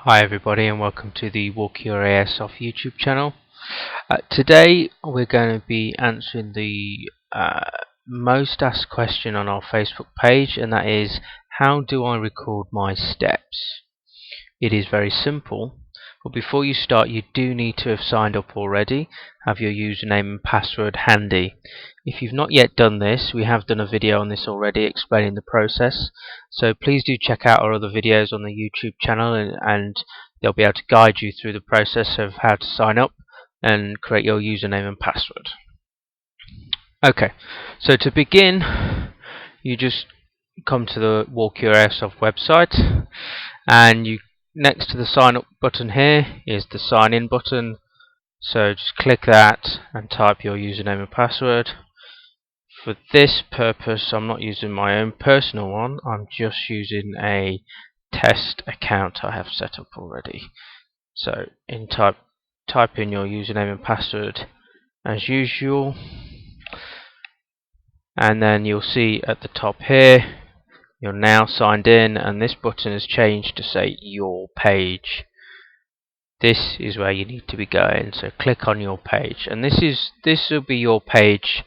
Hi everybody and welcome to the Your A.S off YouTube channel. Today we're going to be answering the most asked question on our Facebook page, and that is, how do I record my steps? It is very simple, but before you start you do need to have signed up already, have your username and password handy. If you've not yet done this, we have done a video on this already explaining the process, so please do check out our other videos on the YouTube channel, and they'll be able to guide you through the process of how to sign up and create your username and password. Okay, so to begin, you just come to the Your A.S website, and you next to the sign up button here is the sign in button, so just click that and type your username and password. For this purpose I'm not using my own personal one, I'm just using a test account I have set up already. So type in your username and password as usual, and then you'll see at the top here you're now signed in, and this button has changed to say your page. This is where you need to be going, so click on your page, and this will be your page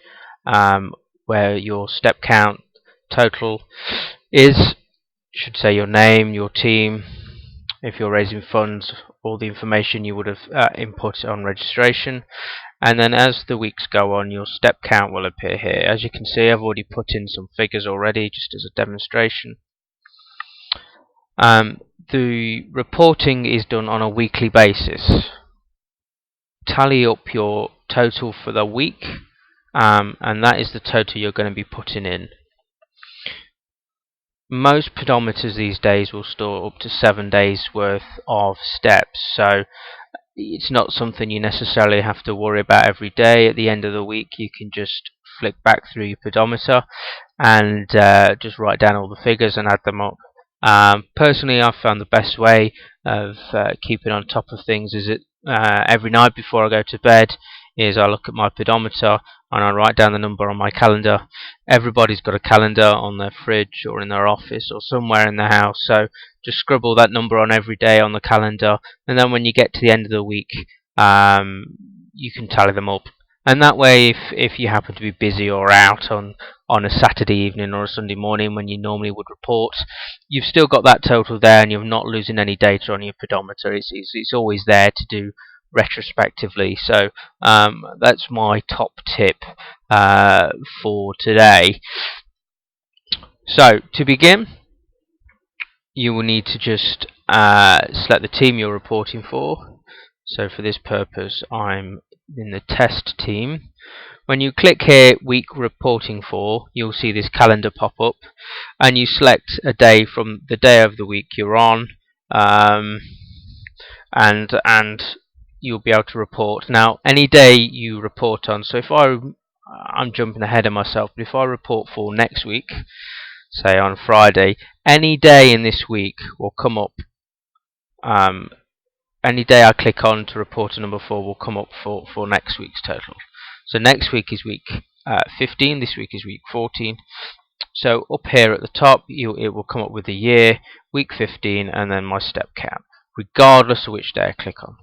where your step count total is. Should say your name, your team, if you're raising funds, all the information you would have input on registration, and then as the weeks go on your step count will appear here. As you can see, I've already put in some figures already just as a demonstration. The reporting is done on a weekly basis. Tally up your total for the week, and that is the total you're going to be putting in. Most pedometers these days will store up to 7 days worth of steps, so it's not something you necessarily have to worry about every day. At the end of the week you can just flick back through your pedometer and just write down all the figures and add them up. Personally, I've found the best way of keeping on top of things is every night before I go to bed is I look at my pedometer and I write down the number on my calendar. Everybody's got a calendar on their fridge or in their office or somewhere in the house, so just scribble that number on every day on the calendar, and then when you get to the end of the week you can tally them up. And that way, if you happen to be busy or out on a Saturday evening or a Sunday morning when you normally would report, you've still got that total there and you're not losing any data on your pedometer. It's always there to do retrospectively. So that's my top tip for today. So to begin, you will need to just select the team you're reporting for. So for this purpose I'm in the test team. When you click here, week reporting for, you'll see this calendar pop up, and you select a day from the day of the week you're on, and you'll be able to report. Now, any day you report on, so if I'm jumping ahead of myself, but if I report for next week, say on Friday, any day in this week will come up. Any day I click on to report a number for will come up for next week's total. So next week is week 15, this week is week 14. So up here at the top it will come up with the year, week 15, and then my step count, regardless of which day I click on.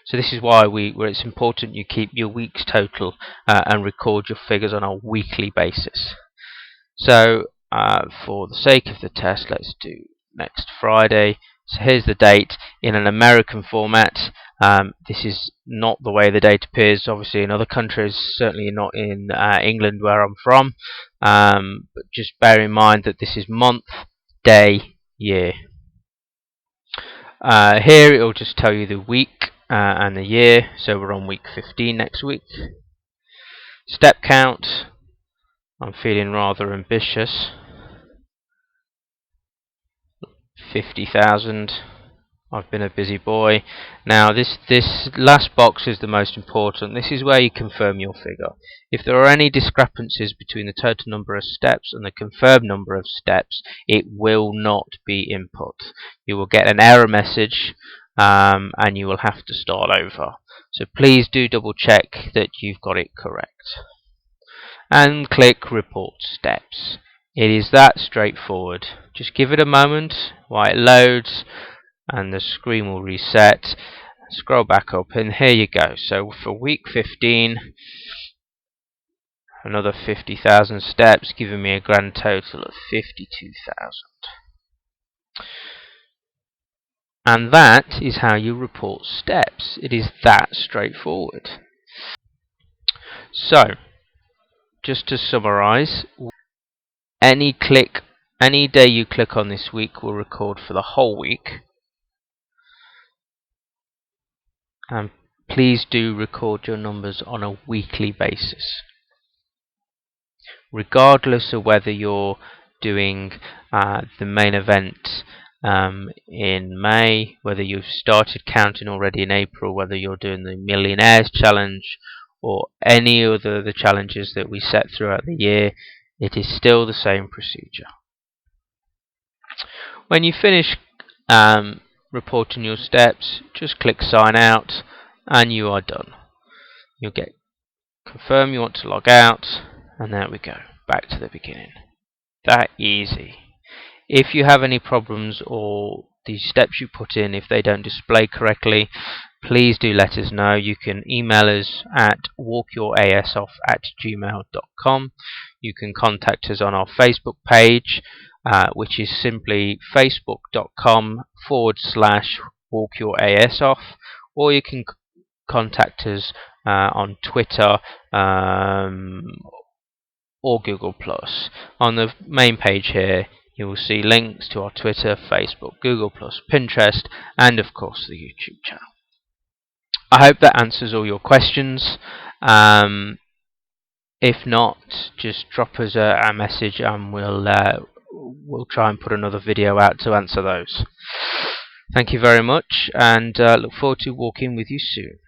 So this is why it's important you keep your week's total and record your figures on a weekly basis. So for the sake of the test, let's do next Friday. So here's the date in an American format. This is not the way the date appears obviously in other countries, certainly not in England where I'm from, but just bear in mind that this is month, day, year. Here it will just tell you the week and the year, so we're on week 15 next week. Step count, I'm feeling rather ambitious, 50,000. I've been a busy boy. Now this last box is the most important. This is where you confirm your figure. If there are any discrepancies between the total number of steps and the confirmed number of steps, it will not be input. You will get an error message and you will have to start over. So please do double check that you've got it correct. And click report steps. It is that straightforward. Just give it a moment while it loads, and the screen will reset. Scroll back up, and here you go. So for week 15, another 50,000 steps, giving me a grand total of 52,000. And that is how you report steps. It is that straightforward. So, just to summarize, any day you click on this week will record for the whole week. And please do record your numbers on a weekly basis, regardless of whether you're doing the main event in May, whether you've started counting already in April, whether you're doing the Millionaires Challenge or any other the challenges that we set throughout the year. It is still the same procedure. When you finish reporting your steps, just click sign out and you are done. You'll get confirm you want to log out, and there we go, back to the beginning. That easy. If you have any problems or the steps you put in, if they don't display correctly, please do let us know. You can email us at walkyourasoff@gmail.com. You can contact us on our Facebook page, which is simply facebook.com/walkyouras off, or you can contact us on Twitter or Google+. On the main page here, you will see links to our Twitter, Facebook, Google+, Pinterest, and of course the YouTube channel. I hope that answers all your questions. If not, just drop us a message and we'll try and put another video out to answer those. Thank you very much, and look forward to walking with you soon.